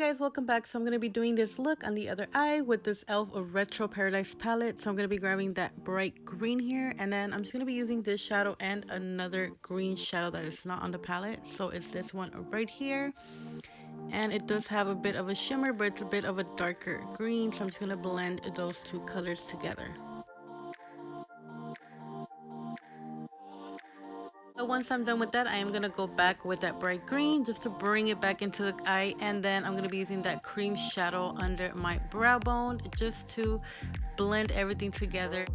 guys, welcome back. So I'm going to be doing this look on the other eye with this e.l.f. Retro Paradise palette. So I'm going to be grabbing that bright green here, and then I'm just going to be using this shadow and another green shadow that is not on the palette. So it's this one right here, and it does have a bit of a shimmer, but it's a bit of a darker green. So I'm just going to blend those two colors together. So once I'm done with that, I am going to go back with that bright green just to bring it back into the eye, and then I'm going to be using that cream shadow under my brow bone just to blend everything together.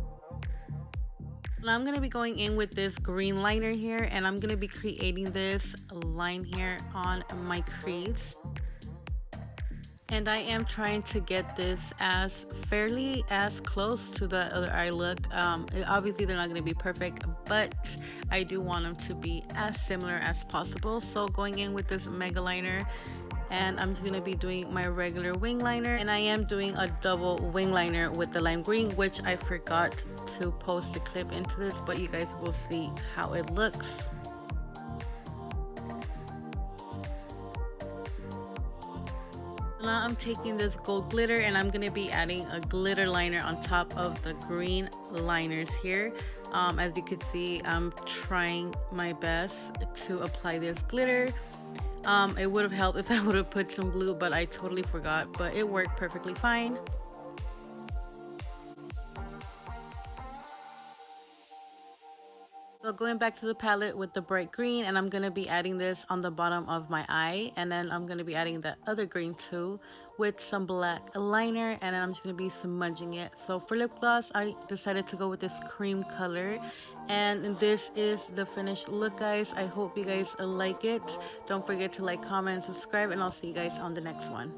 Now I'm going to be going in with this green liner here, and I'm going to be creating this line here on my crease. And I am trying to get this as fairly as close to the other eye look. Obviously they're not going to be perfect, but I do want them to be as similar as possible. So going in with this mega liner, and I'm just going to be doing my regular wing liner, and I am doing a double wing liner with the lime green, which I forgot to post a clip into this, but you guys will see how it looks. Now I'm taking this gold glitter, and I'm going to be adding a glitter liner on top of the green liners here. As you can see, I'm trying my best to apply this glitter. It would have helped if I would have put some glue, but I totally forgot, but it worked perfectly fine. So going back to the palette with the bright green, and I'm going to be adding this on the bottom of my eye, and then I'm going to be adding that other green too with some black liner, and then I'm just going to be smudging it. So for lip gloss, I decided to go with this cream color, and this is the finished look, guys. I hope you guys like it. Don't forget to like, comment, and subscribe, and I'll see you guys on the next one.